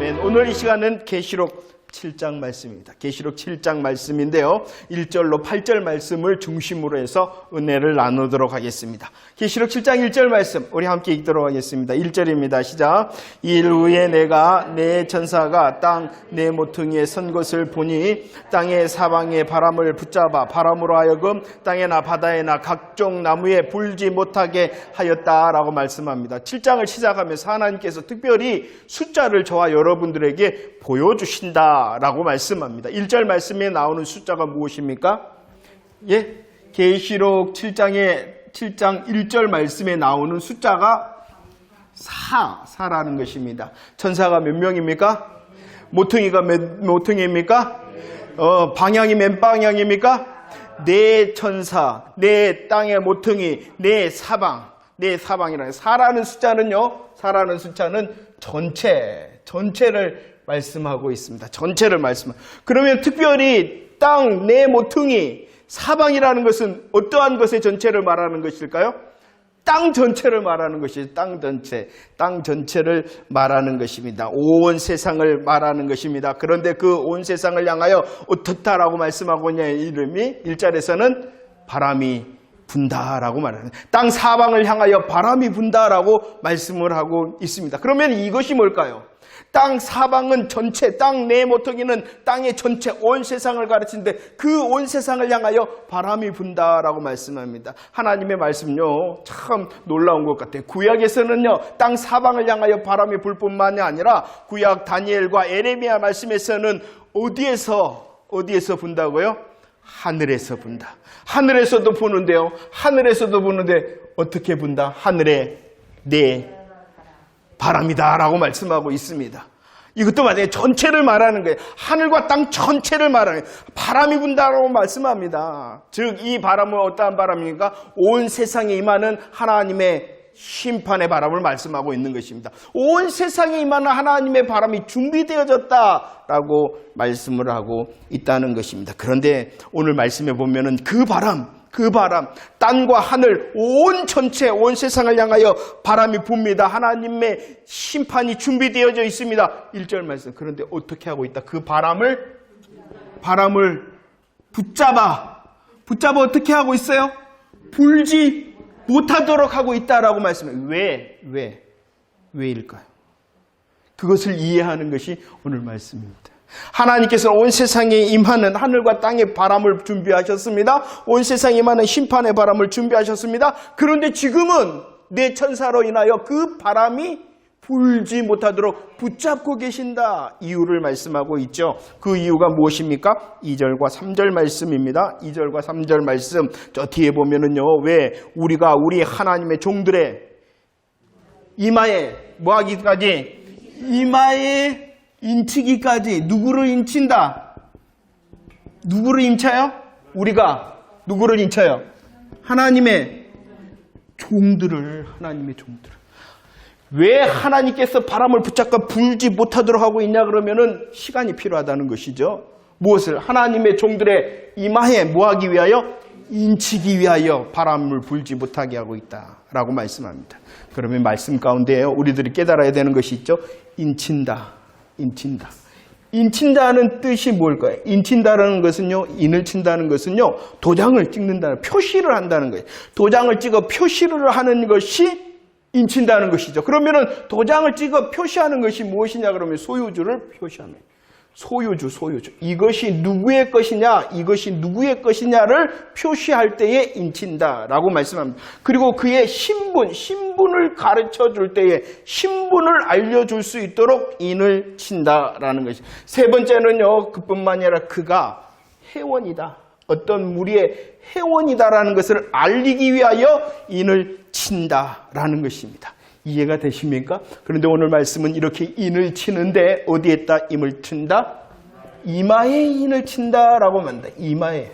아멘. 오늘 이 시간은 계시록 7장 말씀입니다. 계시록 7장 말씀인데요. 1절로 8절 말씀을 중심으로 해서 은혜를 나누도록 하겠습니다. 계시록 7장 1절 말씀 우리 함께 읽도록 하겠습니다. 1절입니다. 시작. 이일 후에 내가 내 천사가 땅 내 모퉁이에 선 것을 보니 땅의 사방에 바람을 붙잡아 바람으로 하여금 땅에나 바다에나 각종 나무에 불지 못하게 하였다라고 말씀합니다. 7장을 시작하면서 하나님께서 특별히 숫자를 저와 여러분들에게 보여주신다라고 말씀합니다. 1절 말씀에 나오는 숫자가 무엇입니까? 예, 계시록 7장 1절 말씀에 나오는 숫자가 4라는 것입니다. 천사가 몇 명입니까? 모퉁이가 몇 모퉁이입니까? 방향이 몇 방향입니까? 네 천사, 네 땅의 모퉁이, 네 사방, 네 사방이라는 4라는 숫자는 전체를 말씀하고 있습니다. 전체를 말씀하고. 그러면 특별히 땅, 네 모퉁이, 사방이라는 것은 어떠한 것의 전체를 말하는 것일까요? 땅 전체를 말하는 것이죠. 땅 전체를 말하는 것입니다. 온 세상을 말하는 것입니다. 그런데 그 온 세상을 향하여 어떻다라고 말씀하고 있냐의 이름이 1절에서는 바람이 분다라고 말하는, 땅 사방을 향하여 바람이 분다라고 말씀을 하고 있습니다. 그러면 이것이 뭘까요? 땅 사방은 전체, 땅 내 모퉁이는 땅의 전체 온 세상을 가르치는데 그 온 세상을 향하여 바람이 분다라고 말씀합니다. 하나님의 말씀요 참 놀라운 것 같아요. 구약에서는요 땅 사방을 향하여 바람이 불 뿐만이 아니라 구약 다니엘과 에레미야 말씀에서는 어디에서 분다고요? 하늘에서 분다. 하늘에서도 부는데요. 하늘에서도 부는데 어떻게 분다? 하늘에 네 바람이다라고 말씀하고 있습니다. 이것도 맞아요. 전체를 말하는 거예요. 하늘과 땅 전체를 말하는 거예요. 바람이 분다라고 말씀합니다. 즉 이 바람은 어떠한 바람입니까? 온 세상에 임하는 하나님의 심판의 바람을 말씀하고 있는 것입니다. 온 세상에 임하는 하나님의 바람이 준비되어졌다라고 말씀을 하고 있다는 것입니다. 그런데 오늘 말씀에 보면은 그 바람, 땅과 하늘, 온 전체, 온 세상을 향하여 바람이 붑니다. 하나님의 심판이 준비되어져 있습니다. 1절 말씀. 그런데 어떻게 하고 있다? 그 바람을 붙잡아 어떻게 하고 있어요? 불지 못하도록 하고 있다라고 말씀해요. 왜일까요? 그것을 이해하는 것이 오늘 말씀입니다. 하나님께서 온 세상에 임하는 하늘과 땅의 바람을 준비하셨습니다. 온 세상에 임하는 심판의 바람을 준비하셨습니다. 그런데 지금은 내 천사로 인하여 그 바람이 불지 못하도록 붙잡고 계신다. 이유를 말씀하고 있죠. 그 이유가 무엇입니까? 2절과 3절 말씀입니다. 2절과 3절 말씀. 저 뒤에 보면은요. 왜 우리가 우리 하나님의 종들의 이마에 뭐하기까지? 이마에 인치기까지. 누구를 인친다? 누구를 인쳐요? 우리가 누구를 인쳐요? 하나님의 종들을. 왜 하나님께서 바람을 붙잡고 불지 못하도록 하고 있냐 그러면은 시간이 필요하다는 것이죠. 무엇을? 하나님의 종들의 이마에 뭐하기 위하여? 인치기 위하여 바람을 불지 못하게 하고 있다라고 말씀합니다. 그러면 말씀 가운데에요 우리들이 깨달아야 되는 것이 있죠. 인친다는 뜻이 뭘까요? 인친다라는 것은요, 인을 친다는 것은요, 도장을 찍는다는, 표시를 한다는 거예요. 도장을 찍어 표시를 하는 것이 인친다는 것이죠. 그러면은 도장을 찍어 표시하는 것이 무엇이냐 그러면 소유주를 표시하는 거예요. 소유주. 이것이 누구의 것이냐를 표시할 때에 인친다라고 말씀합니다. 그리고 그의 신분을 가르쳐 줄 때에 신분을 알려줄 수 있도록 인을 친다라는 것이죠. 세 번째는요, 그뿐만 아니라 그가 회원이다. 어떤 무리의 회원이다라는 것을 알리기 위하여 인을 친다라는 것입니다. 이해가 되십니까? 그런데 오늘 말씀은 이렇게 인을 치는데 어디에다 인을 친다? 이마에 인을 친다라고 말합니다. 이마에.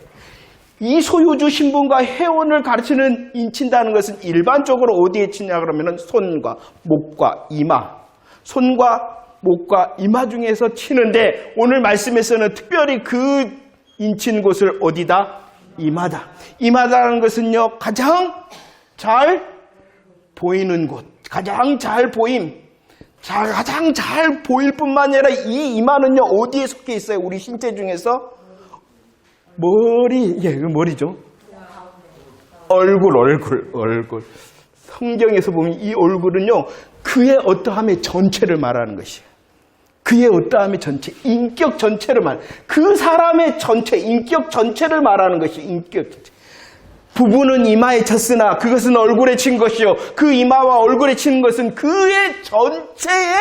이 소유주 신분과 회원을 가르치는 인친다는 것은 일반적으로 어디에 치냐 그러면은 손과 목과 이마. 손과 목과 이마 중에서 치는데 오늘 말씀에서는 특별히 그 인친 곳을 어디다? 이마다. 이마다라는 것은요, 가장 잘 보이는 곳. 가장 잘 보임, 가장 잘 보일 뿐만 아니라 이 이마는요, 어디에 속해 있어요? 우리 신체 중에서? 머리죠. 얼굴. 성경에서 보면 이 얼굴은요, 그의 어떠함의 전체를 말하는 것이에요. 그의 어떠함의 전체, 인격 전체를 그 사람의 전체, 인격 전체를 말하는 것이에요. 인격 전체. 부부는 이마에 쳤으나 그것은 얼굴에 친 것이요, 그 이마와 얼굴에 친 것은 그의 전체에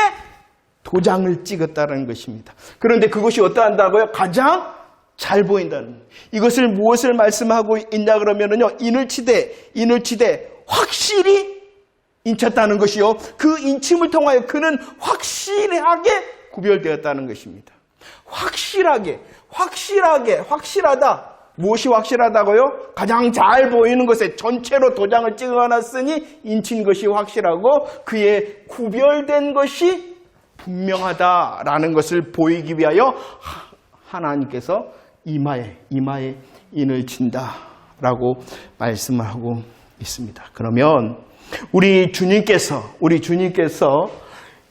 도장을 찍었다는 것입니다. 그런데 그것이 어떠한다고요? 가장 잘 보인다는 거예요. 이것을 무엇을 말씀하고 있냐 그러면은요, 인을치되 확실히 인쳤다는 것이요, 그 인침을 통하여 그는 확실하게 구별되었다는 것입니다. 확실하다. 무엇이 확실하다고요? 가장 잘 보이는 것에 전체로 도장을 찍어놨으니 인친 것이 확실하고 그의 구별된 것이 분명하다라는 것을 보이기 위하여 하나님께서 이마에 인을 친다라고 말씀을 하고 있습니다. 그러면 우리 주님께서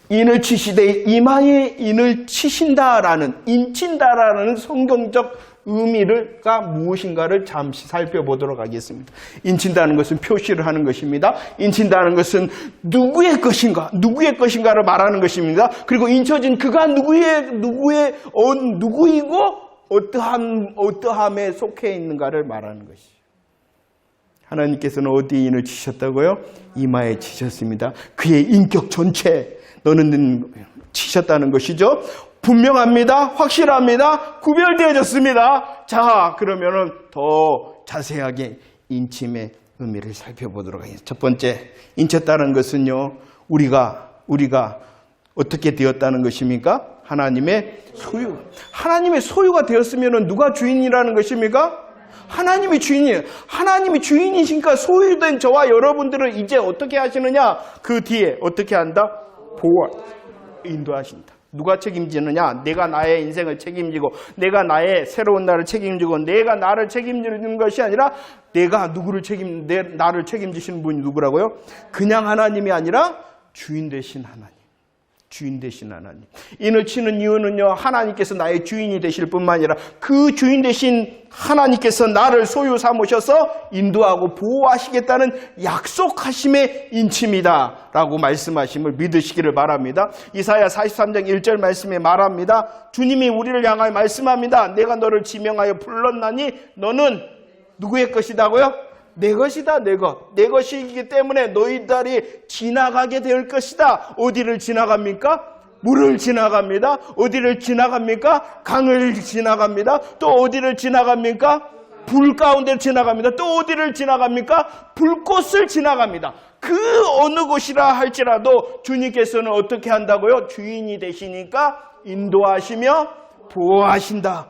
인을 치시되 이마에 인을 치신다라는, 인친다라는 성경적 의미가 무엇인가를 잠시 살펴보도록 하겠습니다. 인친다는 것은 표시를 하는 것입니다. 인친다는 것은 누구의 것인가를 말하는 것입니다. 그리고 인쳐진 그가 누구이고 어떠함에 속해 있는가를 말하는 것이죠. 하나님께서는 어디에 인을 치셨다고요? 이마에 치셨습니다. 그의 인격 전체, 너는 치셨다는 것이죠. 분명합니다. 확실합니다. 구별되어졌습니다. 자, 그러면은 더 자세하게 인침의 의미를 살펴보도록 하겠습니다. 첫 번째, 인쳤다는 것은요, 우리가 어떻게 되었다는 것입니까? 하나님의 소유. 하나님의 소유가 되었으면 누가 주인이라는 것입니까? 하나님이 주인이에요. 하나님이 주인이시니까 소유된 저와 여러분들을 이제 어떻게 하시느냐? 그 뒤에 어떻게 한다? 인도하신다. 누가 책임지느냐? 내가 나의 인생을 책임지고, 내가 나의 새로운 날을 책임지고, 내가 나를 책임지는 것이 아니라 내가 나를 책임지시는 분이 누구라고요? 그냥 하나님이 아니라 주인 되신 하나님. 인을 치는 이유는요, 하나님께서 나의 주인이 되실 뿐만 아니라 그 주인 되신 하나님께서 나를 소유 삼으셔서 인도하고 보호하시겠다는 약속하심의 인침이다 라고 말씀하심을 믿으시기를 바랍니다. 이사야 43장 1절 말씀에 말합니다. 주님이 우리를 향하여 말씀합니다. 내가 너를 지명하여 불렀나니 너는 누구의 것이다고요? 내 것이다, 내 것. 내 것이기 때문에 너희들이 지나가게 될 것이다. 어디를 지나갑니까? 물을 지나갑니다. 어디를 지나갑니까? 강을 지나갑니다. 또 어디를 지나갑니까? 불 가운데 지나갑니다. 또 어디를 지나갑니까? 불꽃을 지나갑니다. 그 어느 곳이라 할지라도 주님께서는 어떻게 한다고요? 주인이 되시니까 인도하시며 보호하신다.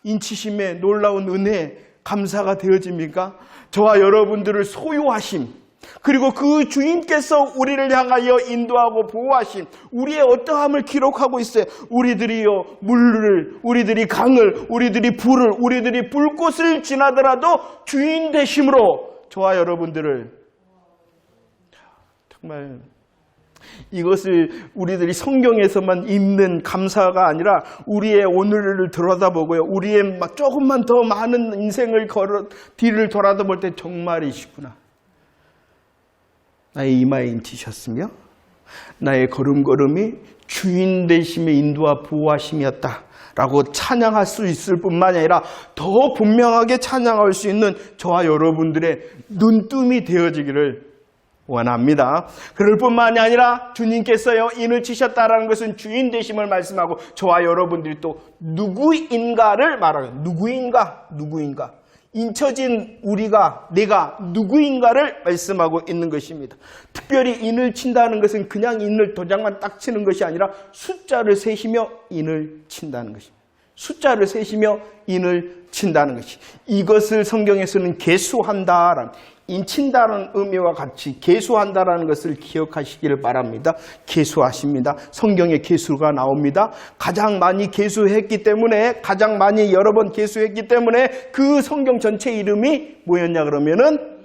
인치심의 놀라운 은혜, 감사가 되어집니까? 저와 여러분들을 소유하심, 그리고 그 주인께서 우리를 향하여 인도하고 보호하심, 우리의 어떠함을 기록하고 있어요. 우리들이요, 우리들이 강을, 우리들이 불을, 우리들이 불꽃을 지나더라도 주인 되심으로 저와 여러분들을, 정말 이것을 우리들이 성경에서만 읽는 감사가 아니라 우리의 오늘을 들여다보고요, 우리의 조금만 더 많은 인생을 뒤를 돌아다볼 때 정말이시구나. 나의 이마에 인치셨으며 나의 걸음걸음이 주인 되심의 인도와 보호하심이었다 라고 찬양할 수 있을 뿐만 아니라 더 분명하게 찬양할 수 있는 저와 여러분들의 눈뜸이 되어지기를 원합니다. 그럴 뿐만이 아니라 주님께서요, 인을 치셨다라는 것은 주인 되심을 말씀하고 저와 여러분들이 또 누구인가를 말하는, 누구인가? 인쳐진 내가 누구인가를 말씀하고 있는 것입니다. 특별히 인을 친다는 것은 그냥 인을 도장만 딱 치는 것이 아니라 숫자를 세시며 인을 친다는 것입니다. 숫자를 세시며 인을 친다는 것이, 이것을 성경에서는 계수한다라는, 인친다는 의미와 같이 계수한다라는 것을 기억하시기를 바랍니다. 계수하십니다. 성경에 계수가 나옵니다. 가장 많이 계수했기 때문에, 가장 많이 여러 번 계수했기 때문에 그 성경 전체 이름이 뭐였냐 그러면은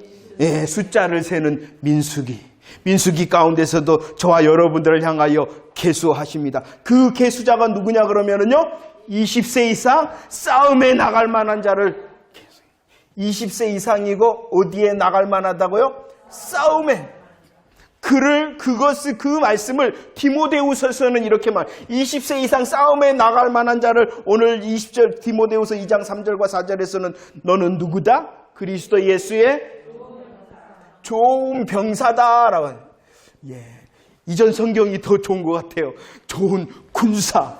숫자를 세는 민수기. 민수기 가운데서도 저와 여러분들을 향하여 계수하십니다. 그 계수자가 누구냐 그러면은요, 20세 이상 싸움에 나갈 만한 자를, 20세 이상이고 어디에 나갈 만하다고요? 싸움에. 그 말씀을 디모데후서에서는 이렇게 20세 이상 싸움에 나갈 만한 자를 오늘 20절 디모데후서 2장 3절과 4절에서는 너는 누구다? 그리스도 예수의 좋은 병사다라고. 예. 이전 성경이 더 좋은 것 같아요. 좋은 군사다.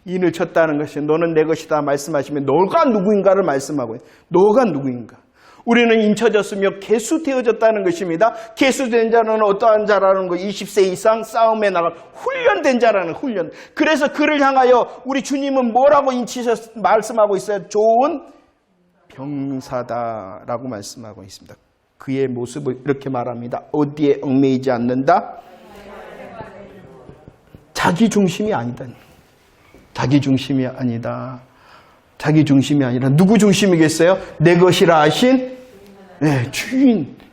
인을 쳤다는 것이 너는 내 것이다 말씀하시면 너가 누구인가를 말씀하고 있어요. 너가 누구인가. 우리는 인쳐졌으며 계수되어졌다는 것입니다. 계수된 자는 어떠한 자라는 거, 20세 이상 싸움에 나갈 훈련된 자라는 훈련. 그래서 그를 향하여 우리 주님은 뭐라고 말씀하고 있어요? 좋은 병사다라고 말씀하고 있습니다. 그의 모습을 이렇게 말합니다. 어디에 얽매이지 않는다? 자기 중심이 아니다. 자기 중심이 아니다. 자기 중심이 아니라 누구 중심이겠어요? 내 것이라 하신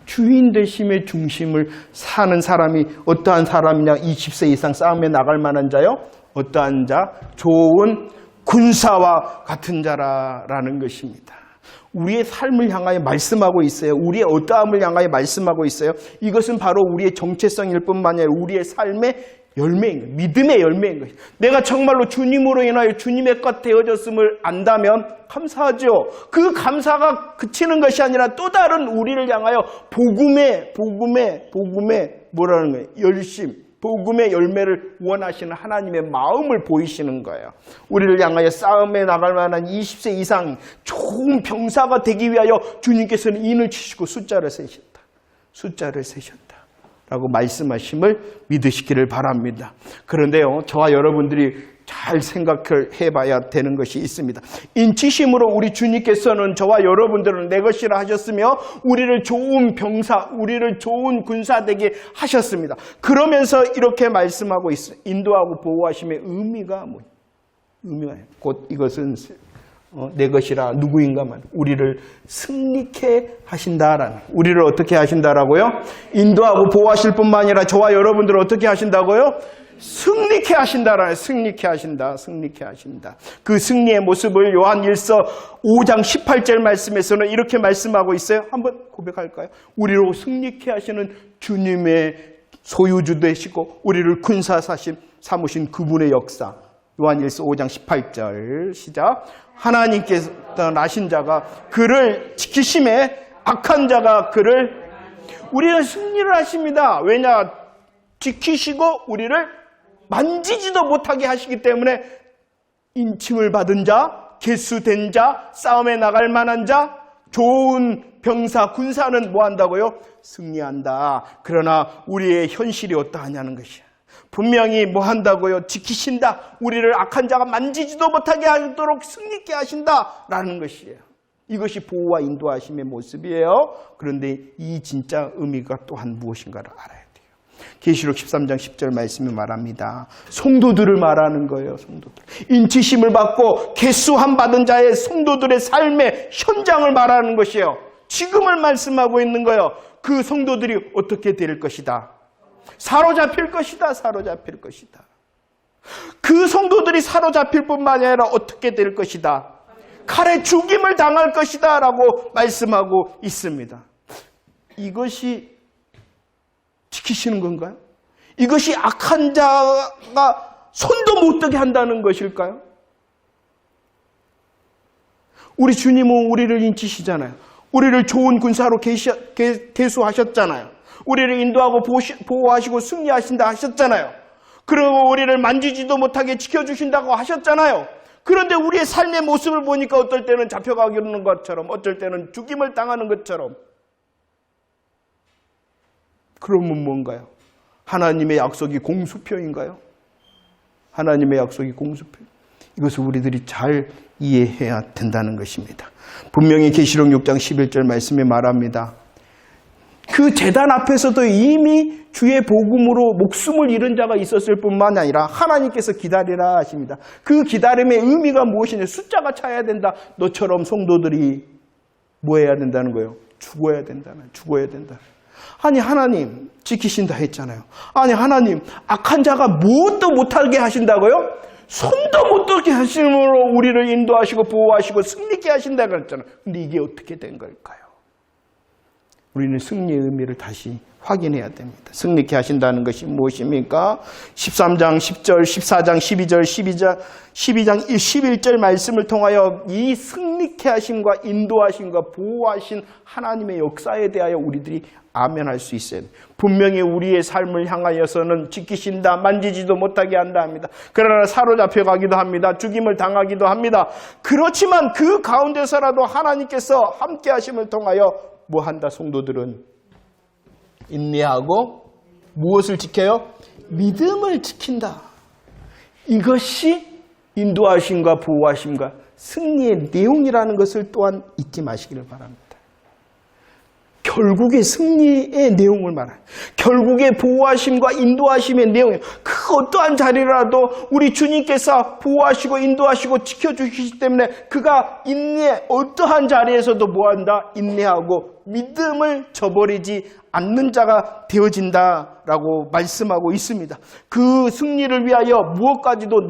주인 되심의 중심을 사는 사람이 어떠한 사람이냐? 20세 이상 싸움에 나갈 만한 자요? 어떠한 자? 좋은 군사와 같은 자라는 것입니다. 우리의 삶을 향하여 말씀하고 있어요. 우리의 어떠함을 향하여 말씀하고 있어요. 이것은 바로 우리의 정체성일 뿐만 아니라 우리의 삶의 열매인 거예요. 믿음의 열매인 거예요. 내가 정말로 주님으로 인하여 주님의 것 되어졌음을 안다면 감사하죠. 그 감사가 그치는 것이 아니라 또 다른 우리를 향하여 복음의 뭐라는 거예요? 열심, 복음의 열매를 원하시는 하나님의 마음을 보이시는 거예요. 우리를 향하여 싸움에 나갈 만한 20세 이상 좋은 병사가 되기 위하여 주님께서는 인을 치시고 숫자를 세셨다. 라고 말씀하심을 믿으시기를 바랍니다. 그런데요, 저와 여러분들이 잘 생각을 해봐야 되는 것이 있습니다. 인치심으로 우리 주님께서는 저와 여러분들은 내 것이라 하셨으며 우리를 좋은 병사, 우리를 좋은 군사 되게 하셨습니다. 그러면서 이렇게 말씀하고 있어요. 인도하고 보호하심의 의미가 곧 이것은 내 것이라 누구인가만 우리를 승리케 하신다라는, 우리를 어떻게 하신다라고요? 인도하고 보호하실 뿐만 아니라 저와 여러분들을 어떻게 하신다고요? 승리케 하신다라는, 승리케 하신다. 그 승리의 모습을 요한일서 5장 18절 말씀에서는 이렇게 말씀하고 있어요. 한번 고백할까요? 우리로 승리케 하시는 주님의 소유주 되시고 우리를 군사 삼으신 그분의 역사. 요한일서 5장 18절 시작. 하나님께서 나신 자가 그를 지키심에 악한 자가 그를, 우리는 승리를 하십니다. 왜냐? 지키시고 우리를 만지지도 못하게 하시기 때문에 인침을 받은 자, 계수된 자, 싸움에 나갈 만한 자, 좋은 병사, 군사는 뭐 한다고요? 승리한다. 그러나 우리의 현실이 어떠하냐는 것이야. 분명히 뭐 한다고요? 지키신다. 우리를 악한 자가 만지지도 못하게 하도록 승리케 하신다라는 것이에요. 이것이 보호와 인도하심의 모습이에요. 그런데 이 진짜 의미가 또한 무엇인가를 알아야 돼요. 계시록 13장 10절 말씀이 말합니다. 성도들을 말하는 거예요. 성도들. 인치심을 받고 계수함 받은 자의 성도들의 삶의 현장을 말하는 것이에요. 지금을 말씀하고 있는 거예요. 그 성도들이 어떻게 될 것이다. 사로잡힐 것이다. 그 성도들이 사로잡힐 뿐만 아니라 어떻게 될 것이다. 칼에 죽임을 당할 것이다 라고 말씀하고 있습니다. 이것이 지키시는 건가요? 이것이 악한 자가 손도 못 대게 한다는 것일까요? 우리 주님은 우리를 인치시잖아요. 우리를 좋은 군사로 계수하셨잖아요. 우리를 인도하고 보호하시고 승리하신다 하셨잖아요. 그리고 우리를 만지지도 못하게 지켜주신다고 하셨잖아요. 그런데 우리의 삶의 모습을 보니까 어떨 때는 잡혀가는 것처럼, 어떨 때는 죽임을 당하는 것처럼. 그러면 뭔가요? 하나님의 약속이 공수표인가요? 하나님의 약속이 공수표. 이것을 우리들이 잘 이해해야 된다는 것입니다. 분명히 계시록 6장 11절 말씀에 말합니다. 그 제단 앞에서도 이미 주의 복음으로 목숨을 잃은 자가 있었을 뿐만 아니라 하나님께서 기다리라 하십니다. 그 기다림의 의미가 무엇이냐? 숫자가 차야 된다. 너처럼 성도들이 뭐 해야 된다는 거예요? 죽어야 된다. 아니 하나님 지키신다 했잖아요. 아니 하나님 악한 자가 무엇도 못하게 하신다고요? 손도 못 들게 하심으로 우리를 인도하시고 보호하시고 승리케 하신다 그랬잖아요. 근데 이게 어떻게 된 걸까요? 우리는 승리의 의미를 다시 확인해야 됩니다. 승리케 하신다는 것이 무엇입니까? 13장 10절, 14장 12절, 12장 11절 말씀을 통하여 이 승리케 하심과 인도하심과 보호하신 하나님의 역사에 대하여 우리들이 아멘할 수 있어요. 분명히 우리의 삶을 향하여서는 지키신다, 만지지도 못하게 한다 합니다. 그러나 사로잡혀가기도 합니다. 죽임을 당하기도 합니다. 그렇지만 그 가운데서라도 하나님께서 함께 하심을 통하여 뭐 한다? 성도들은 인내하고 무엇을 지켜요? 믿음을 지킨다. 이것이 인도하심과 보호하심과 승리의 내용이라는 것을 또한 잊지 마시기를 바랍니다. 결국의 승리의 내용을 말해요. 결국의 보호하심과 인도하심의 내용. 그 어떠한 자리라도 우리 주님께서 보호하시고 인도하시고 지켜주시기 때문에 그가 어떠한 자리에서도 뭐한다? 인내하고 믿음을 저버리지 않는 자가 되어진다라고 말씀하고 있습니다. 그 승리를 위하여 무엇까지도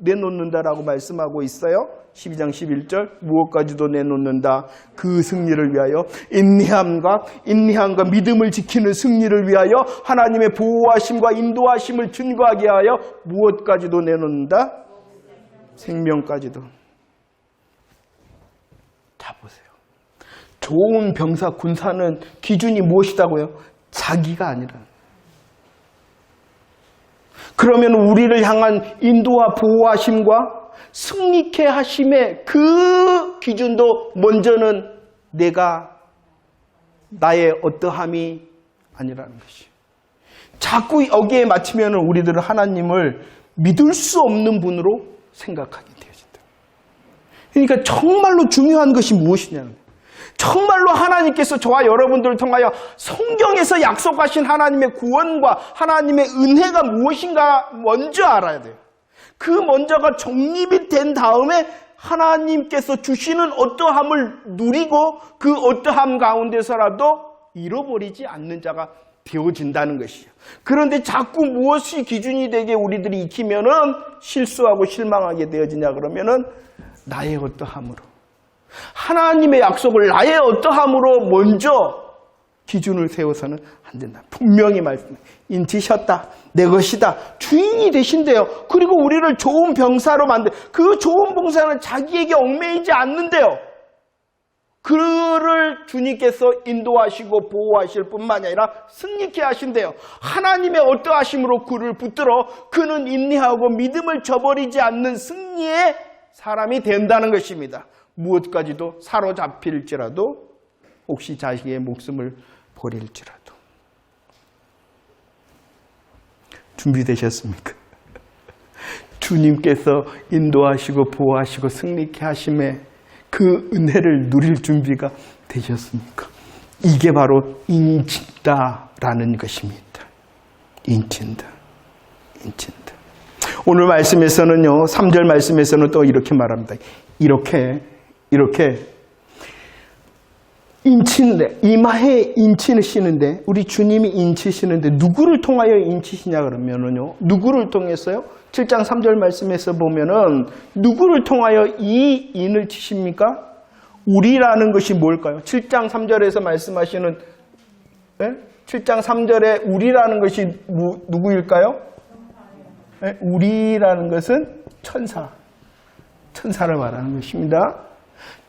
내놓는다라고 말씀하고 있어요. 12장 11절 무엇까지도 내놓는다. 그 승리를 위하여 인내함과 믿음을 지키는 승리를 위하여 하나님의 보호하심과 인도하심을 증거하게 하여 무엇까지도 내놓는다. 생명까지도. 자 보세요. 좋은 병사 군사는 기준이 무엇이다고요? 자기가 아니라. 그러면 우리를 향한 인도와 보호하심과 승리케 하심의 그 기준도 먼저는 나의 어떠함이 아니라는 것이. 자꾸 여기에 맞추면 우리들은 하나님을 믿을 수 없는 분으로 생각하게 되어진다. 그러니까 정말로 중요한 것이 무엇이냐는 거예요. 정말로 하나님께서 저와 여러분들을 통하여 성경에서 약속하신 하나님의 구원과 하나님의 은혜가 무엇인가 먼저 알아야 돼요. 그 먼저가 정립이 된 다음에 하나님께서 주시는 어떠함을 누리고 그 어떠함 가운데서라도 잃어버리지 않는 자가 되어진다는 것이에요. 그런데 자꾸 무엇이 기준이 되게 우리들이 익히면은 실수하고 실망하게 되어지냐 그러면은 나의 어떠함으로. 하나님의 약속을 나의 어떠함으로 먼저 기준을 세워서는 안 된다. 분명히 말씀해. 인치셨다. 내 것이다. 주인이 되신대요. 그리고 우리를 좋은 병사로 만들. 그 좋은 병사는 자기에게 얽매이지 않는데요. 그를 주님께서 인도하시고 보호하실 뿐만이 아니라 승리케 하신대요. 하나님의 어떠하심으로 그를 붙들어 그는 인내하고 믿음을 저버리지 않는 승리의 사람이 된다는 것입니다. 무엇까지도 사로잡힐지라도 혹시 자식의 목숨을 버릴지라도. 준비되셨습니까? 주님께서 인도하시고 보호하시고 승리케 하심에 그 은혜를 누릴 준비가 되셨습니까? 이게 바로 인친다라는 것입니다. 인친다. 오늘 말씀에서는요, 3절 말씀에서는 또 이렇게 말합니다. 이렇게 이마에 인치시는데, 우리 주님이 인치시는데 누구를 통하여 인치시냐 그러면은요, 누구를 통해서요? 7장 3절 말씀에서 보면은 누구를 통하여 이 인을 치십니까? 우리라는 것이 뭘까요? 7장 3절에서 말씀하시는 7장 3절에 우리라는 것이 누구일까요? 우리라는 것은 천사를 말하는 것입니다.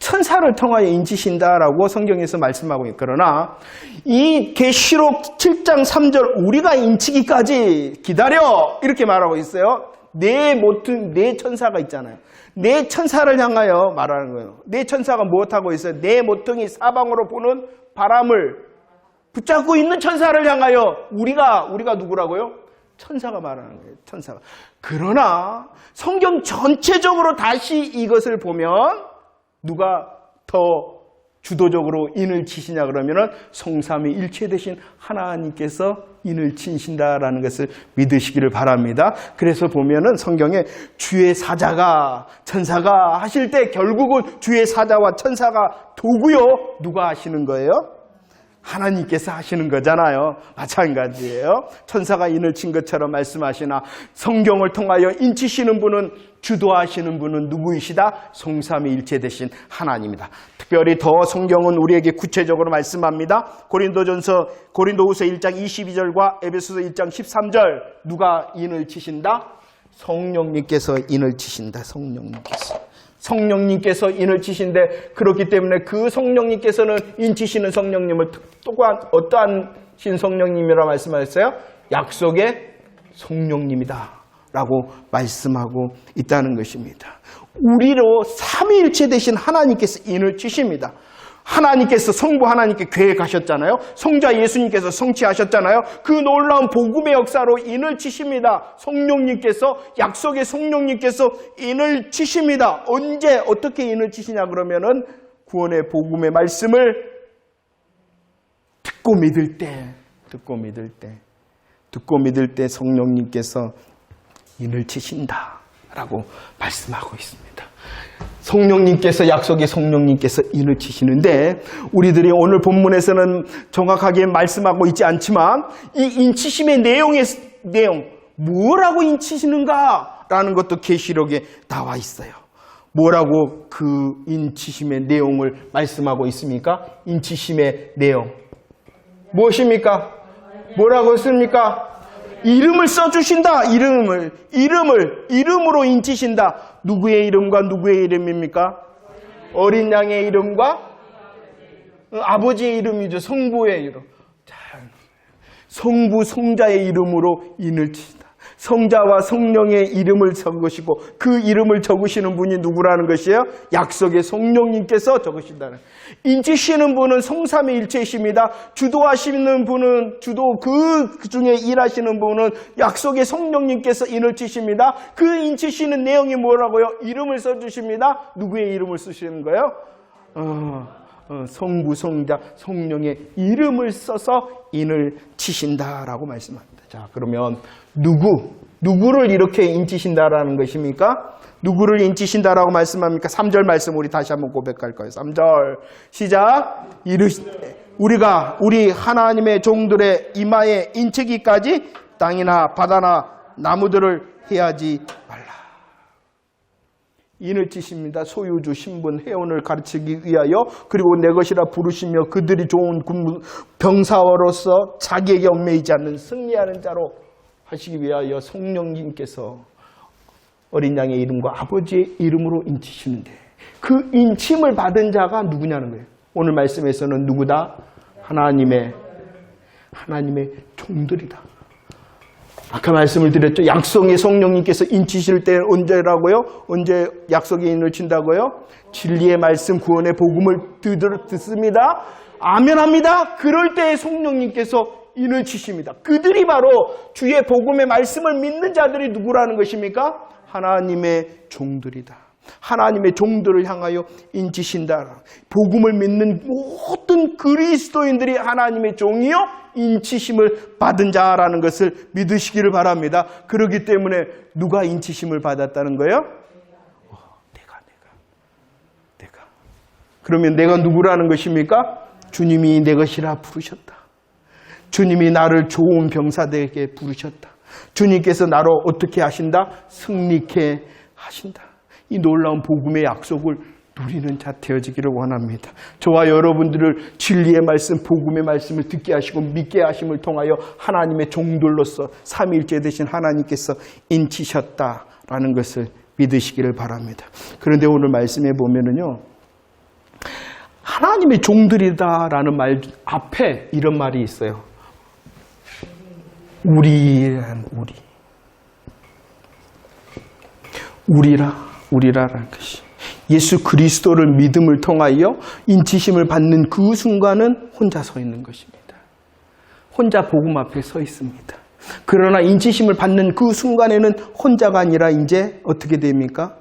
천사를 통하여 인치신다라고 성경에서 말씀하고 있고, 그러나 이 계시록 7장 3절 우리가 인치기까지 기다려 이렇게 말하고 있어요. 네 천사가 있잖아요. 네 천사를 향하여 말하는 거예요. 네 천사가 무엇하고 있어요? 네 모퉁이 사방으로 부는 바람을 붙잡고 있는 천사를 향하여 우리가 누구라고요? 천사가 말하는 거예요. 천사가. 그러나 성경 전체적으로 다시 이것을 보면 누가 더 주도적으로 인을 치시냐 그러면은 성삼위 일체 되신 하나님께서 인을 치신다라는 것을 믿으시기를 바랍니다. 그래서 보면은 성경에 주의 사자가 천사가 하실 때 결국은 주의 사자와 천사가 도구요 누가 하시는 거예요? 하나님께서 하시는 거잖아요. 마찬가지예요. 천사가 인을 친 것처럼 말씀하시나 성경을 통하여 인치시는 분은 주도하시는 분은 누구이시다? 성삼위일체 되신 하나님이다. 특별히 더 성경은 우리에게 구체적으로 말씀합니다. 고린도후서 1장 22절과 에베소서 1장 13절 누가 인을 치신다? 성령님께서 인을 치신다. 성령님께서 인을 치신데 그렇기 때문에 그 성령님께서는 인치시는 성령님을 또한 어떠한 신성령님이라고 말씀하셨어요? 약속의 성령님이다 라고 말씀하고 있다는 것입니다. 우리로 삼위일체 되신 하나님께서 인을 치십니다. 하나님께서 성부 하나님께 계획하셨잖아요. 성자 예수님께서 성취하셨잖아요. 그 놀라운 복음의 역사로 인을 치십니다. 성령님께서 약속의 성령님께서 인을 치십니다. 언제 어떻게 인을 치시냐 그러면은 구원의 복음의 말씀을 듣고 믿을 때 성령님께서 인을 치신다라고 말씀하고 있습니다. 성령님께서 약속의 성령님께서 인을 치시는데 우리들이 오늘 본문에서는 정확하게 말씀하고 있지 않지만 이 인치심의 내용 뭐라고 인치시는가라는 것도 계시록에 나와 있어요. 뭐라고 그 인치심의 내용을 말씀하고 있습니까? 인치심의 내용 무엇입니까? 뭐라고 했습니까? 이름을 써주신다. 이름으로 인치신다. 누구의 이름과 누구의 이름입니까? 어린 양의 이름과 아버지의 이름이죠. 성부의 이름. 성부, 성자의 이름으로 인을 치신다. 성자와 성령의 이름을 적으시고 그 이름을 적으시는 분이 누구라는 것이에요? 약속의 성령님께서 적으신다는. 인치시는 분은 성삼위일체이십니다. 주도하시는 분은 그 중에 일하시는 분은 약속의 성령님께서 인을 치십니다. 그 인치시는 내용이 뭐라고요? 이름을 써주십니다. 누구의 이름을 쓰시는 거예요? 성부, 성자, 성령의 이름을 써서 인을 치신다라고 말씀합니다. 자, 그러면 누구를 이렇게 인치신다라는 것입니까? 누구를 인치신다라고 말씀합니까? 3절 말씀 우리 다시 한번 고백할 거예요. 3절 시작. 우리 하나님의 종들의 이마에 인치기까지 땅이나 바다나 나무들을 해하지 말라. 인을 치십니다. 소유주, 신분, 회원을 가르치기 위하여 그리고 내 것이라 부르시며 그들이 좋은 병사로서 자기에게 얽매이지 않는 승리하는 자로 하시기 위하여 성령님께서 어린 양의 이름과 아버지의 이름으로 인치시는데 그 인침을 받은 자가 누구냐는 거예요. 오늘 말씀에서는 누구다? 하나님의 종들이다. 아까 말씀을 드렸죠. 약속의 성령님께서 인치실 때 언제라고요? 언제 약속의 인을 친다고요? 진리의 말씀, 구원의 복음을 듣습니다. 아멘합니다. 그럴 때 성령님께서 인을 치십니다. 그들이 바로 주의 복음의 말씀을 믿는 자들이 누구라는 것입니까? 하나님의 종들이다. 하나님의 종들을 향하여 인치신다. 복음을 믿는 모든 그리스도인들이 하나님의 종이요 인치심을 받은 자라는 것을 믿으시기를 바랍니다. 그렇기 때문에 누가 인치심을 받았다는 거예요? 내가. 그러면 내가 누구라는 것입니까? 주님이 내 것이라 부르셨다. 주님이 나를 좋은 병사되게 부르셨다. 주님께서 나를 어떻게 하신다? 승리케 하신다. 이 놀라운 복음의 약속을 누리는 자 되어지기를 원합니다. 저와 여러분들을 진리의 말씀, 복음의 말씀을 듣게 하시고 믿게 하심을 통하여 하나님의 종들로서 삼위일체 되신 하나님께서 인치셨다라는 것을 믿으시기를 바랍니다. 그런데 오늘 말씀에 보면은요, 하나님의 종들이다라는 말 앞에 이런 말이 있어요. 우리라라는 것이 예수 그리스도를 믿음을 통하여 인치심을 받는 그 순간은 혼자 서 있는 것입니다. 혼자 복음 앞에 서 있습니다. 그러나 인치심을 받는 그 순간에는 혼자가 아니라 이제 어떻게 됩니까?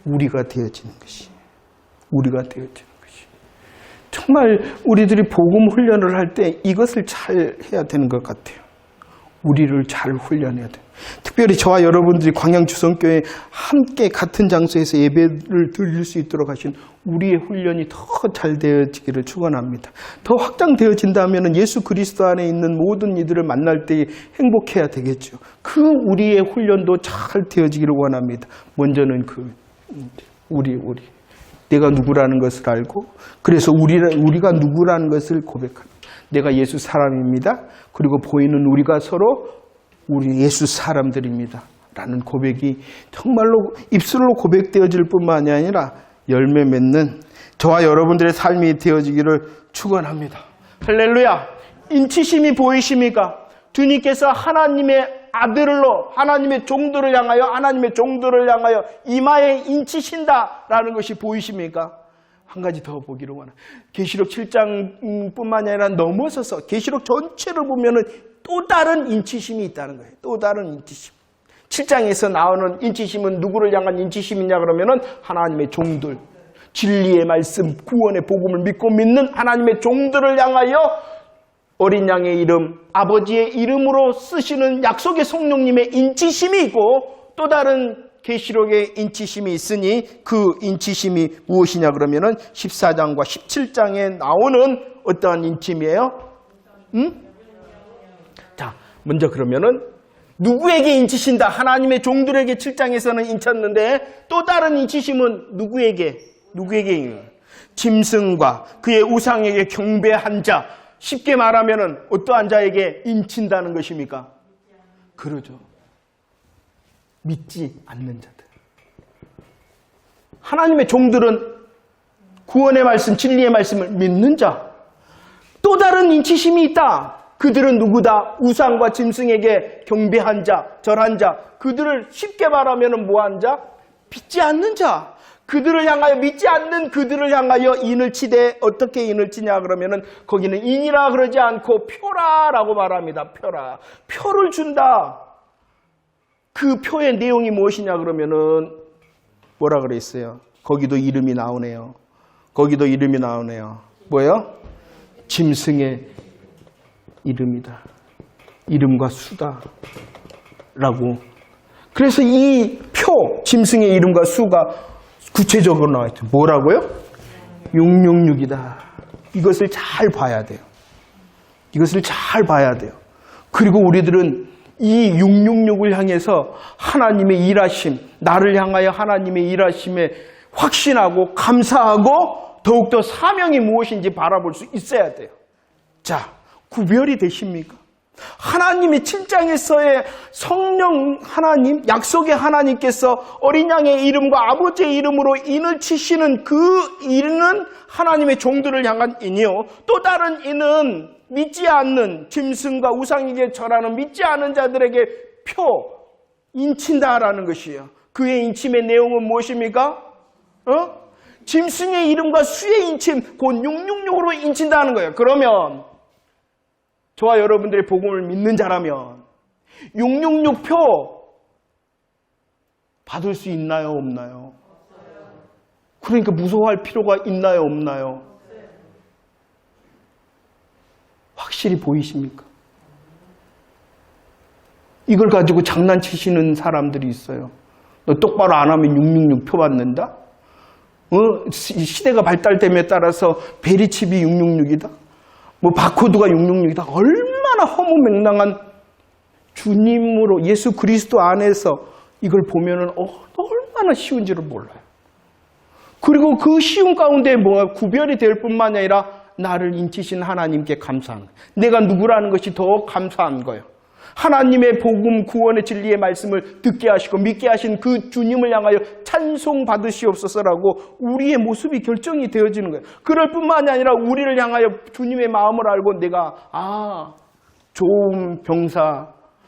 우리가 되어지는 것이. 정말 우리들이 복음 훈련을 할 때 이것을 잘 해야 되는 것 같아요. 우리를 잘 훈련해야 돼요. 특별히 저와 여러분들이 광양주성교회 함께 같은 장소에서 예배를 드릴 수 있도록 하신 우리의 훈련이 더 잘 되어지기를 축원합니다. 더 확장되어진다면 예수 그리스도 안에 있는 모든 이들을 만날 때 행복해야 되겠죠. 그 우리의 훈련도 잘 되어지기를 원합니다. 먼저는 우리 내가 누구라는 것을 알고, 그래서 우리가 누구라는 것을 고백합니다. 내가 예수 사람입니다. 그리고 보이는 우리가 서로 우리 예수 사람들입니다. 라는 고백이 정말로 입술로 고백되어질 뿐만이 아니라 열매 맺는 저와 여러분들의 삶이 되어지기를 축원합니다. 할렐루야. 인치심이 보이십니까? 주님께서 하나님의 아들로 하나님의 종들을 향하여 이마에 인치신다라는 것이 보이십니까? 한 가지 더 보기를 원합니다. 계시록 7장뿐만 아니라 넘어서서 계시록 전체를 보면은 또 다른 인치심이 있다는 거예요. 또 다른 인치심. 7장에서 나오는 인치심은 누구를 향한 인치심이냐 그러면은 하나님의 종들, 진리의 말씀, 구원의 복음을 믿고 믿는 하나님의 종들을 향하여 어린 양의 이름, 아버지의 이름으로 쓰시는 약속의 성령님의 인치심이 있고, 또 다른 계시록의 인치심이 있으니 그 인치심이 무엇이냐 그러면은 14장과 17장에 나오는 어떠한 인침이에요? 자, 먼저 그러면은 누구에게 인치신다? 하나님의 종들에게 7장에서는 인쳤는데 또 다른 인치심은 누구에게? 짐승과 그의 우상에게 경배한 자. 쉽게 말하면은 어떠한 자에게 인친다는 것입니까? 그러죠. 믿지 않는 자들. 하나님의 종들은 구원의 말씀, 진리의 말씀을 믿는 자. 또 다른 인치심이 있다. 그들은 누구다? 우상과 짐승에게 경배한 자, 절한 자. 그들을 쉽게 말하면 뭐한 자? 믿지 않는 자. 그들을 향하여, 믿지 않는 그들을 향하여 인을 치되, 어떻게 인을 치냐 그러면은 거기는 인이라 그러지 않고 표라라고 말합니다. 표를 준다. 그 표의 내용이 무엇이냐 그러면은 뭐라 그랬어요? 거기도 이름이 나오네요. 뭐예요? 짐승의 이름이다. 이름과 수다. 라고. 그래서 이 표, 짐승의 이름과 수가 구체적으로 나와 있죠. 뭐라고요? 666이다. 이것을 잘 봐야 돼요. 그리고 우리들은 이 666을 향해서 하나님의 일하심, 나를 향하여 하나님의 일하심에 확신하고 감사하고 더욱더 사명이 무엇인지 바라볼 수 있어야 돼요. 자, 구별이 되십니까? 하나님의 7장에서의 성령 하나님, 약속의 하나님께서 어린 양의 이름과 아버지의 이름으로 인을 치시는 그 인은 하나님의 종들을 향한 인이요. 또 다른 인은 믿지 않는 짐승과 우상에게 절하는 믿지 않는 자들에게 인친다라는 것이에요. 그의 인침의 내용은 무엇입니까? 짐승의 이름과 수의 인침, 곧 666으로 인친다는 거예요. 그러면 저와 여러분들의 복음을 믿는 자라면 666표 받을 수 있나요, 없나요? 그러니까 무서워할 필요가 있나요, 없나요? 확실히 보이십니까? 이걸 가지고 장난치시는 사람들이 있어요. 너 똑바로 안 하면 666표 받는다? 시대가 발달됨에 따라서 베리칩이 666이다? 뭐 바코드가 666이다. 얼마나 허무맹랑한 주님으로 예수 그리스도 안에서 이걸 보면은 얼마나 쉬운지를 몰라요. 그리고 그 쉬운 가운데 뭐가 구별이 될 뿐만 아니라 나를 인치신 하나님께 감사한 거예요. 내가 누구라는 것이 더 감사한 거예요. 하나님의 복음, 구원의 진리의 말씀을 듣게 하시고 믿게 하신 그 주님을 향하여 찬송 받으시옵소서라고 우리의 모습이 결정이 되어지는 거예요. 그럴 뿐만이 아니라 우리를 향하여 주님의 마음을 알고 내가 좋은 병사,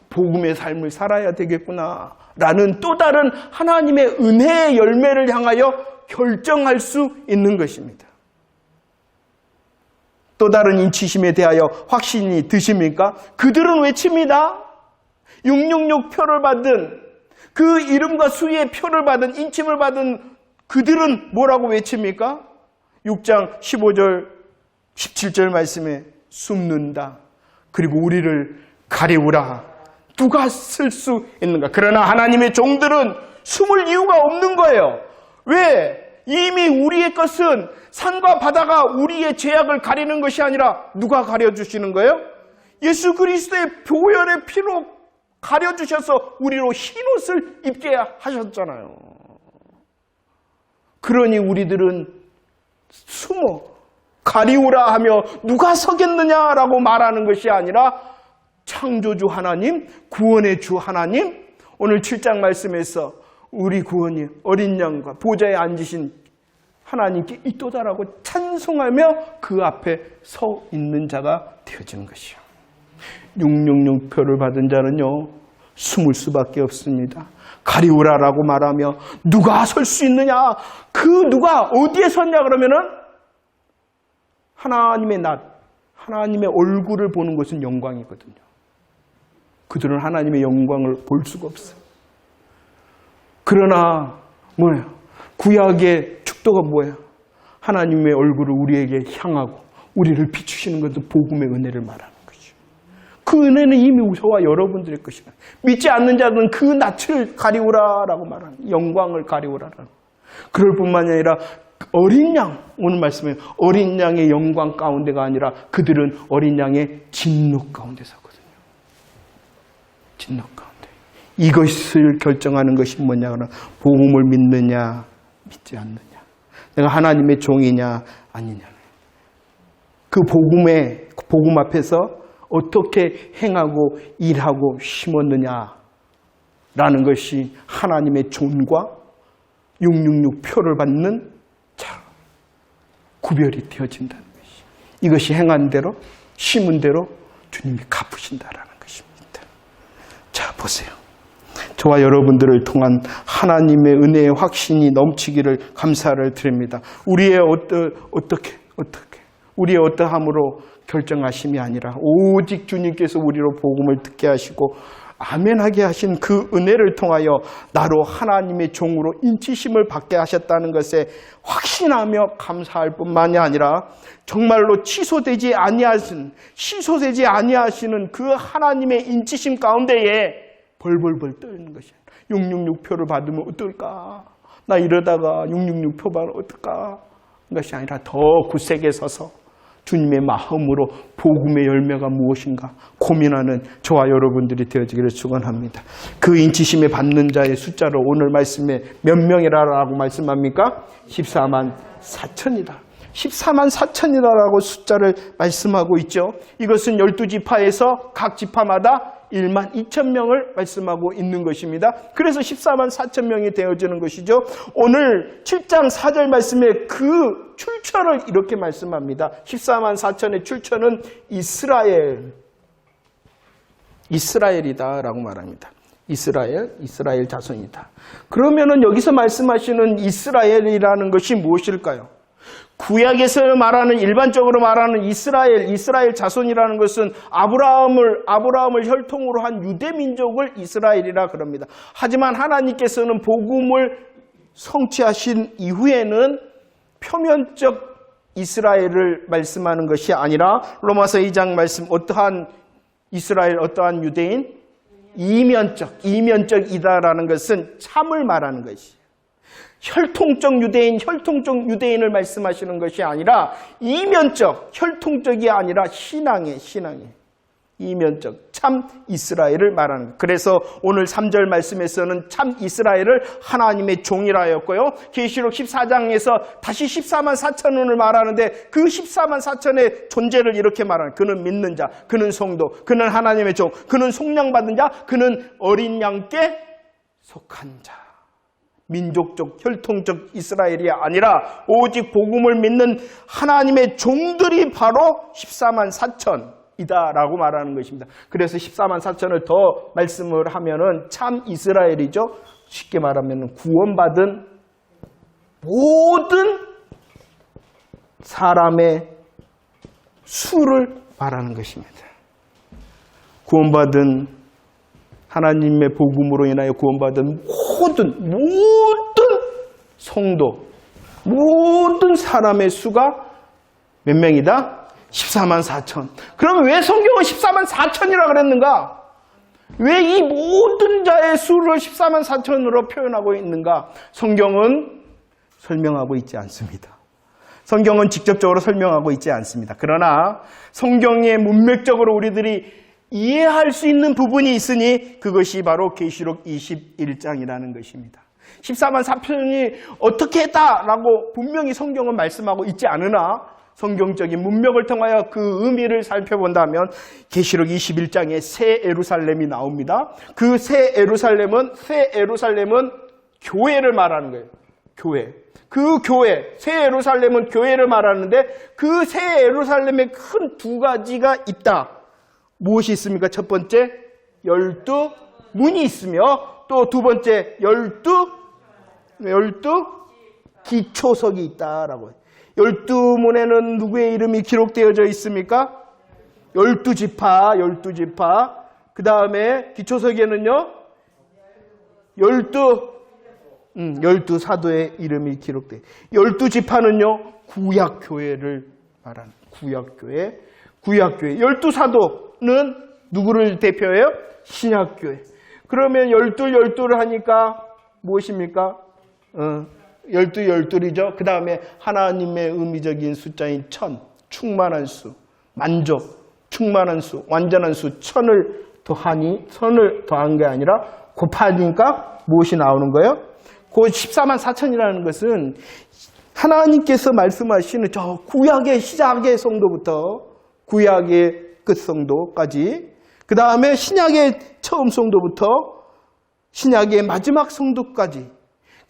복음의 삶을 살아야 되겠구나 라는 또 다른 하나님의 은혜의 열매를 향하여 결정할 수 있는 것입니다. 또 다른 인치심에 대하여 확신이 드십니까? 그들은 외칩니다. 666표를 받은 그 이름과 수의 표를 받은 인침을 받은 그들은 뭐라고 외칩니까? 6장 15절 17절 말씀에 숨는다. 그리고 우리를 가리우라. 누가 쓸 수 있는가? 그러나 하나님의 종들은 숨을 이유가 없는 거예요. 왜? 이미 우리의 것은 산과 바다가 우리의 죄악을 가리는 것이 아니라 누가 가려주시는 거예요? 예수 그리스도의 보혈의 피로 가려주셔서 우리로 흰옷을 입게 하셨잖아요. 그러니 우리들은 숨어 가리우라 하며 누가 서겠느냐라고 말하는 것이 아니라 창조주 하나님, 구원의 주 하나님, 오늘 7장 말씀에서 우리 구원이 어린 양과 보좌에 앉으신 하나님께 있도다라고 찬송하며 그 앞에 서 있는 자가 되어지는 것이요. 666표를 받은 자는요, 숨을 수밖에 없습니다. 가리우라라고 말하며 누가 설 수 있느냐? 그 누가 어디에 섰냐 그러면은 하나님의 낯, 하나님의 얼굴을 보는 것은 영광이거든요. 그들은 하나님의 영광을 볼 수가 없어요. 그러나 뭐예요? 구약의 축도가 뭐예요? 하나님의 얼굴을 우리에게 향하고 우리를 비추시는 것도 복음의 은혜를 말하는 것이죠. 그 은혜는 이미 저와 여러분들의 것이다. 믿지 않는 자들은 그 낯을 가리우라라고 말하는, 영광을 가리우라라는. 그럴 뿐만이 아니라 어린 양, 오늘 말씀에 어린 양의 영광 가운데가 아니라 그들은 어린 양의 진노 가운데 서거든요. 진노 가운데. 이것을 결정하는 것이 뭐냐 그러면 복음을 믿느냐 믿지 않느냐, 내가 하나님의 종이냐 아니냐, 그 복음 앞에서 어떻게 행하고 일하고 심었느냐라는 것이 하나님의 종과 666표를 받는 자 구별이 되어진다는 것이, 이것이 행한 대로 심은 대로 주님이 갚으신다라는 것입니다. 자, 보세요. 저와 여러분들을 통한 하나님의 은혜의 확신이 넘치기를 감사를 드립니다. 우리의 어떻게 우리의 어떠함으로 결정하심이 아니라 오직 주님께서 우리로 복음을 듣게 하시고 아멘하게 하신 그 은혜를 통하여 나로 하나님의 종으로 인치심을 받게 하셨다는 것에 확신하며 감사할 뿐만이 아니라 정말로 시소되지 아니하시는 그 하나님의 인치심 가운데에 벌벌벌 떨는 것이야. 666표를 받으면 어떨까? 나 이러다가 666표 받으면 어떨까? 것이 아니라 더 굳세게 서서 주님의 마음으로 복음의 열매가 무엇인가 고민하는 저와 여러분들이 되어지기를 축원합니다. 그 인치심에 받는 자의 숫자를 오늘 말씀에 몇 명이라고 말씀합니까? 14만 4천이다. 14만 4천이다라고 숫자를 말씀하고 있죠. 이것은 12지파에서 각 지파마다 1만 2천 명을 말씀하고 있는 것입니다. 그래서 14만 4천 명이 되어지는 것이죠. 오늘 7장 4절 말씀에 그 출처를 이렇게 말씀합니다. 14만 4천의 출처는 이스라엘이다라고 말합니다. 이스라엘 자손이다. 그러면은 여기서 말씀하시는 이스라엘이라는 것이 무엇일까요? 구약에서 말하는, 일반적으로 말하는 이스라엘 자손이라는 것은 아브라함을 혈통으로 한 유대 민족을 이스라엘이라 그럽니다. 하지만 하나님께서는 복음을 성취하신 이후에는 표면적 이스라엘을 말씀하는 것이 아니라 로마서 2장 말씀, 어떠한 이스라엘, 어떠한 유대인? 이면적이다라는 것은 참을 말하는 것이에요. 혈통적 유대인을 말씀하시는 것이 아니라 이면적, 혈통적이 아니라 신앙의 이면적, 참 이스라엘을 말하는 거예요. 그래서 오늘 3절 말씀에서는 참 이스라엘을 하나님의 종이라 하였고요. 계시록 14장에서 다시 14만 4천을 말하는데 그 14만 4천의 존재를 이렇게 말하는, 그는 믿는 자, 그는 성도, 그는 하나님의 종, 그는 속량받은 자, 그는 어린 양께 속한 자. 민족적, 혈통적 이스라엘이 아니라 오직 복음을 믿는 하나님의 종들이 바로 14만 4천이다라고 말하는 것입니다. 그래서 14만 4천을 더 말씀을 하면은 참 이스라엘이죠. 쉽게 말하면 구원받은 모든 사람의 수를 말하는 것입니다. 구원받은 하나님의 복음으로 인하여 구원받은 모든 성도, 모든 사람의 수가 몇 명이다? 14만 4천. 그럼 왜 성경은 14만 4천이라 그랬는가? 왜 이 모든 자의 수를 14만 4천으로 표현하고 있는가? 성경은 설명하고 있지 않습니다. 성경은 직접적으로 설명하고 있지 않습니다. 그러나 성경에 문맥적으로 우리들이 이해할 수 있는 부분이 있으니 그것이 바로 계시록 21장이라는 것입니다. 14만 4천이 어떻게 했다라고 분명히 성경은 말씀하고 있지 않으나 성경적인 문맥을 통하여 그 의미를 살펴본다면 계시록 21장에 새 예루살렘이 나옵니다. 그 새 예루살렘은 교회를 말하는 거예요. 교회. 그 교회, 새 예루살렘은 교회를 말하는데 그 새 예루살렘에 큰 두 가지가 있다. 무엇이 있습니까? 첫 번째, 12문이 있으며 또 두 번째, 12 기초석이 있다라고. 12문에는 누구의 이름이 기록되어져 있습니까? 12지파. 그 다음에 기초석에는요, 12 사도의 이름이 기록돼요. 12지파는요, 구약교회를 말하는 구약교회. 12 사도는 누구를 대표해요? 신약교회. 그러면 12를 하니까 무엇입니까? 12이죠. 그 다음에 하나님의 의미적인 숫자인 1000, 충만한 수, 만족, 충만한 수, 완전한 수, 1000을 더하니, 선을 더한 게 아니라 곱하니까 무엇이 나오는 거예요? 그 14만 4천이라는 것은 하나님께서 말씀하시는 저 구약의 시작의 성도부터 구약의 끝 성도까지, 그 다음에 신약의 처음 성도부터 신약의 마지막 성도까지,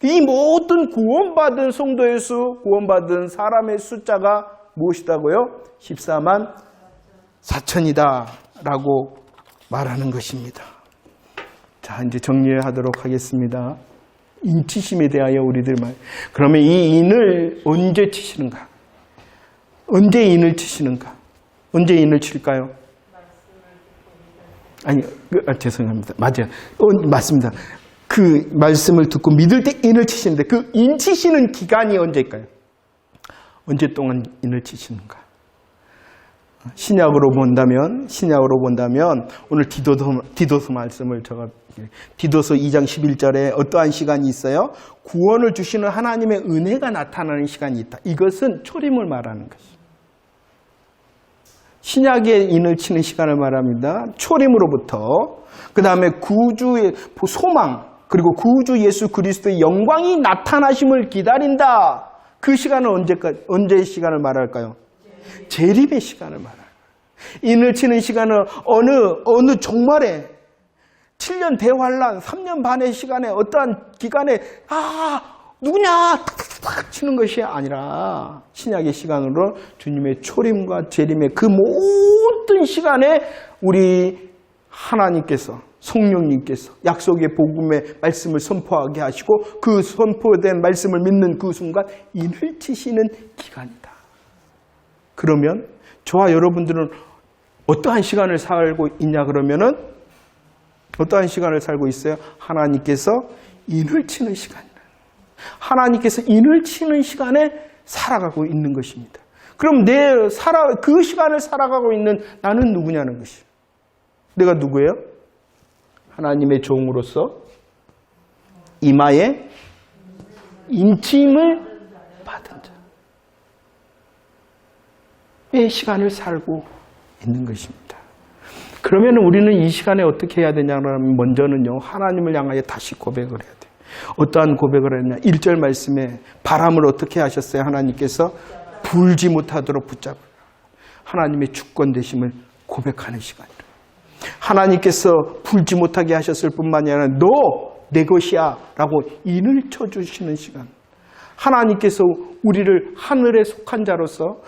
이 모든 구원받은 성도의 수, 구원받은 사람의 숫자가 무엇이다고요? 14만 4천이다 라고 말하는 것입니다. 자, 이제 정리하도록 하겠습니다. 인치심에 대하여 우리들 말. 그러면 이 인을 언제 치시는가? 언제 인을 치시는가? 언제 인을 칠까요? 아니, 죄송합니다. 맞아요. 맞습니다. 그 말씀을 듣고 믿을 때 인을 치시는데 그 인 치시는 기간이 언제일까요? 언제 동안 인을 치시는가? 신약으로 본다면 오늘 디도서 말씀을 디도서 2장 11절에 어떠한 시간이 있어요? 구원을 주시는 하나님의 은혜가 나타나는 시간이 있다. 이것은 초림을 말하는 것이죠. 신약의 인을 치는 시간을 말합니다. 초림으로부터 그 다음에 구주의 소망 그리고 구주 예수 그리스도의 영광이 나타나심을 기다린다. 그 시간은 언제의 시간을 말할까요? 재림의 시간을 말합니다. 인을 치는 시간은 어느 종말에 7년 대환란, 3년 반의 시간에 어떠한 기간에 누구냐 탁 치는 것이 아니라 신약의 시간으로 주님의 초림과 재림의 그 모든 시간에 우리 하나님께서 성령님께서 약속의 복음의 말씀을 선포하게 하시고 그 선포된 말씀을 믿는 그 순간 인을 치시는 기간이다. 그러면 저와 여러분들은 어떠한 시간을 살고 있냐 그러면은 어떠한 시간을 살고 있어요? 하나님께서 인을 치는 시간이다. 하나님께서 인을 치는 시간에 살아가고 있는 것입니다. 그럼 그 시간을 살아가고 있는 나는 누구냐는 것이에요. 내가 누구예요? 하나님의 종으로서 이마에 인침을 받은 자의 시간을 살고 있는 것입니다. 그러면 우리는 이 시간에 어떻게 해야 되냐면 먼저는요, 하나님을 향하여 다시 고백을 해야 돼요. 어떠한 고백을 했냐? 1절 말씀에 바람을 어떻게 하셨어요? 하나님께서 불지 못하도록 붙잡으라. 하나님의 주권 되심을 고백하는 시간이다. 하나님께서 불지 못하게 하셨을 뿐만이 아니라 너 내 것이야 라고 인을 쳐주시는 시간. 하나님께서 우리를 하늘에 속한 자로서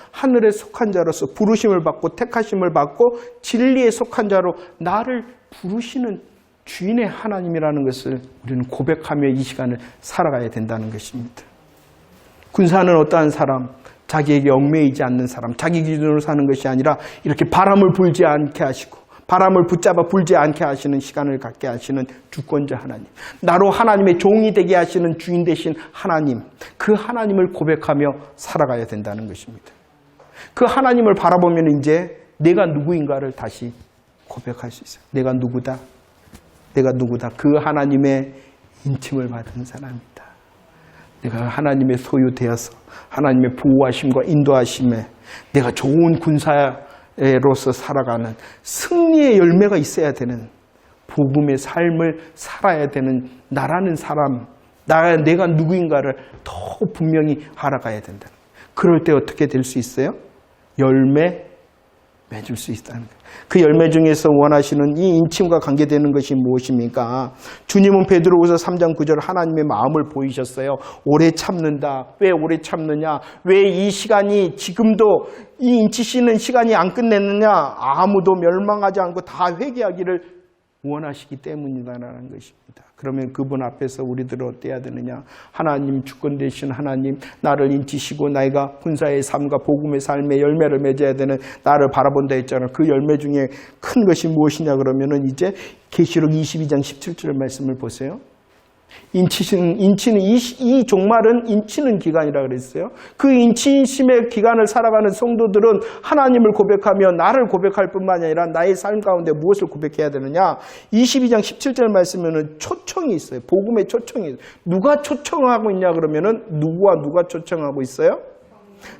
부르심을 받고 택하심을 받고 진리에 속한 자로 나를 부르시는 주인의 하나님이라는 것을 우리는 고백하며 이 시간을 살아가야 된다는 것입니다. 군사는 어떠한 사람? 자기에게 얽매이지 않는 사람, 자기 기준으로 사는 것이 아니라 이렇게 바람을 불지 않게 하시고 바람을 붙잡아 불지 않게 하시는 시간을 갖게 하시는 주권자 하나님, 나로 하나님의 종이 되게 하시는 주인 되신 하나님, 그 하나님을 고백하며 살아가야 된다는 것입니다. 그 하나님을 바라보면 이제 내가 누구인가를 다시 고백할 수 있어요. 내가 누구다. 내가 누구다. 그 하나님의 인침을 받은 사람이다. 내가 하나님의 소유되어서 하나님의 보호하심과 인도하심에 내가 좋은 군사로서 살아가는 승리의 열매가 있어야 되는 복음의 삶을 살아야 되는 나라는 사람, 내가 누구인가를 더 분명히 알아가야 된다. 그럴 때 어떻게 될 수 있어요? 열매 맺을 수 있다는 거예요. 그 열매 중에서 원하시는 이 인침과 관계되는 것이 무엇입니까? 주님은 베드로후서 3장 9절 하나님의 마음을 보이셨어요. 오래 참는다. 왜 오래 참느냐? 왜 이 시간이 지금도 이 인치시는 시간이 안 끝냈느냐? 아무도 멸망하지 않고 다 회개하기를 원하시기 때문이다라는 것입니다. 그러면 그분 앞에서 우리들은 어때야 되느냐? 하나님, 주권 되신 하나님, 나를 인치시고 내가 군사의 삶과 복음의 삶의 열매를 맺어야 되는 나를 바라본다 했잖아요. 그 열매 중에 큰 것이 무엇이냐 그러면은 이제 계시록 22장 17절 말씀을 보세요. 인치는 이 종말은 인치는 기간이라 그랬어요. 그 인치심의 기간을 살아가는 성도들은 하나님을 고백하며 나를 고백할 뿐만 아니라 나의 삶 가운데 무엇을 고백해야 되느냐? 22장 17절 말씀에는 초청이 있어요. 복음의 초청이 있어요. 누가 초청하고 있냐 그러면은 누가 초청하고 있어요?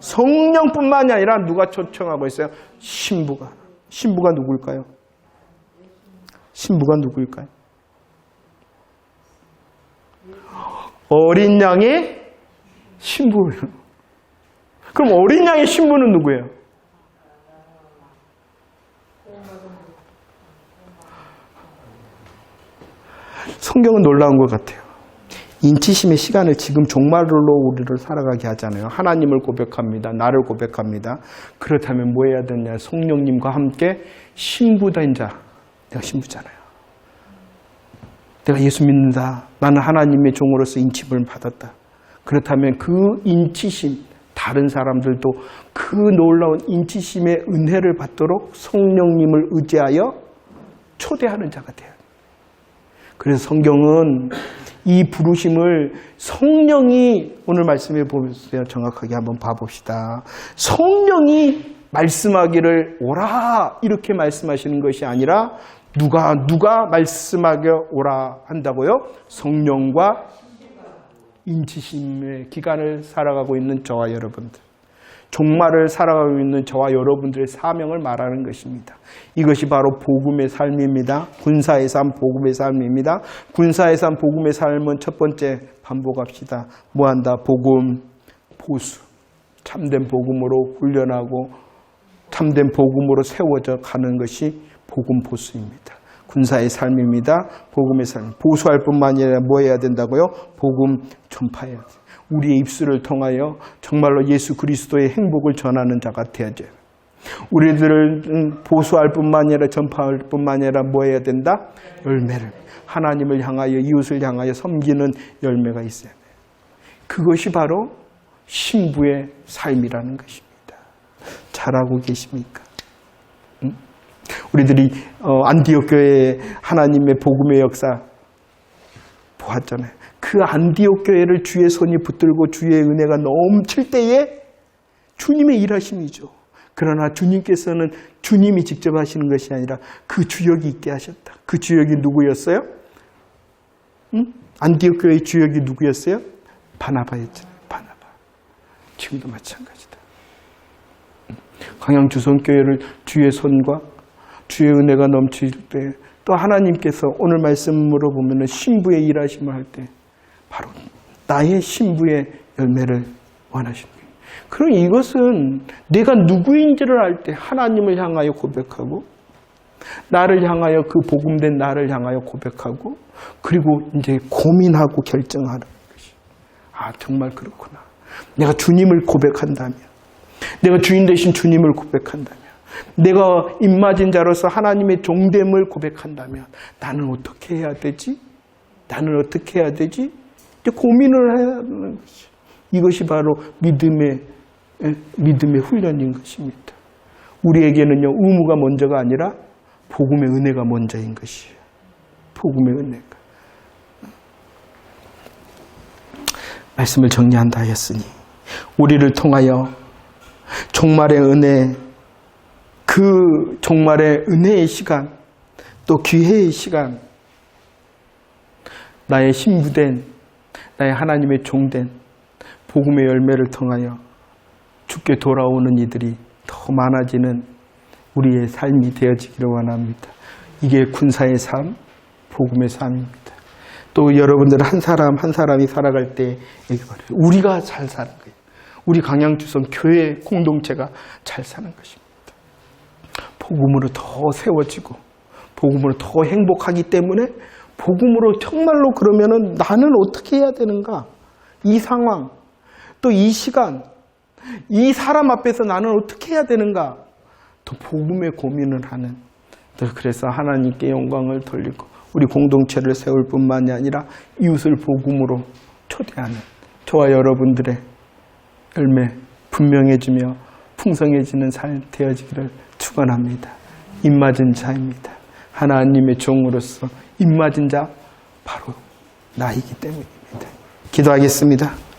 성령뿐만이 아니라 누가 초청하고 있어요? 신부가 누구일까요? 신부가 누구일까요? 어린 양의 신부예요. 그럼 어린 양의 신부는 누구예요? 성경은 놀라운 것 같아요. 인치심의 시간을 지금 종말로 우리를 살아가게 하잖아요. 하나님을 고백합니다. 나를 고백합니다. 그렇다면 뭐 해야 되냐? 성령님과 함께 신부된 자. 내가 신부잖아요. 내가 예수 믿는다. 나는 하나님의 종으로서 인침을 받았다. 그렇다면 그 인치심, 다른 사람들도 그 놀라운 인치심의 은혜를 받도록 성령님을 의지하여 초대하는 자가 돼야 돼요. 그래서 성경은 이 부르심을 성령이 오늘 말씀해 보세요. 정확하게 한번 봐봅시다. 성령이 말씀하기를 오라 이렇게 말씀하시는 것이 아니라 누가 말씀하게 오라 한다고요? 성령과 인치심의 기간을 살아가고 있는 저와 여러분들, 종말을 살아가고 있는 저와 여러분들의 사명을 말하는 것입니다. 이것이 바로 복음의 삶입니다. 군사의 삶, 복음의 삶입니다. 군사의 삶, 복음의 삶은 첫 번째 반복합시다. 뭐한다? 복음, 보수. 참된 복음으로 훈련하고 참된 복음으로 세워져 가는 것이 복음 보수입니다. 군사의 삶입니다. 복음의 삶. 보수할 뿐만 아니라 뭐 해야 된다고요? 복음 전파해야 돼요. 우리의 입술을 통하여 정말로 예수 그리스도의 행복을 전하는 자가 되어져요. 우리들은 보수할 뿐만 아니라 전파할 뿐만 아니라 뭐 해야 된다? 열매를. 하나님을 향하여 이웃을 향하여 섬기는 열매가 있어야 돼요. 그것이 바로 신부의 삶이라는 것입니다. 잘하고 계십니까? 우리들이 안디옥 교회에 하나님의 복음의 역사 보았잖아요. 그 안디옥 교회를 주의 손이 붙들고 주의 은혜가 넘칠 때에 주님의 일하심이죠. 그러나 주님께서는 주님이 직접 하시는 것이 아니라 그 주역이 있게 하셨다. 그 주역이 누구였어요? 안디옥 교회의 주역이 누구였어요? 바나바였잖아요. 바나바. 지금도 마찬가지다. 광양주성교회를 주의 손과 주의 은혜가 넘칠 때 또 하나님께서 오늘 말씀으로 보면은 신부의 일하심을 할 때 바로 나의 신부의 열매를 원하시는 거예요. 그럼 이것은 내가 누구인지를 알 때 하나님을 향하여 고백하고 나를 향하여 그 복음된 나를 향하여 고백하고 그리고 이제 고민하고 결정하는 것이 아 정말 그렇구나. 내가 주님을 고백한다면 내가 주인 되신 주님을 고백한다면 내가 입맞은 자로서 하나님의 종됨을 고백한다면 나는 어떻게 해야 되지? 나는 어떻게 해야 되지? 이제 고민을 해야 하는 것이 이것이 바로 믿음의 훈련인 것입니다. 우리에게는요 의무가 먼저가 아니라 복음의 은혜가 먼저인 것이에요. 복음의 은혜가. 말씀을 정리한다 하였으니 우리를 통하여 종말의 은혜, 그 종말의 은혜의 시간, 또 기회의 시간, 나의 신부된, 나의 하나님의 종된 복음의 열매를 통하여 주께 돌아오는 이들이 더 많아지는 우리의 삶이 되어지기를 원합니다. 이게 군사의 삶, 복음의 삶입니다. 또 여러분들 한 사람 한 사람이 살아갈 때 우리가 잘 사는 거예요. 우리 강양주성 교회 공동체가 잘 사는 것입니다. 복음으로 더 세워지고 복음으로 더 행복하기 때문에 복음으로 정말로 그러면은 나는 어떻게 해야 되는가? 이 상황, 또 이 시간, 이 사람 앞에서 나는 어떻게 해야 되는가? 또 복음의 고민을 하는, 또 그래서 하나님께 영광을 돌리고 우리 공동체를 세울 뿐만이 아니라 이웃을 복음으로 초대하는 저와 여러분들의 열매 분명해지며 풍성해지는 삶 되어지기를 축원합니다. 입맞은 자입니다. 하나님의 종으로서 입맞은 자 바로 나이기 때문입니다. 기도하겠습니다.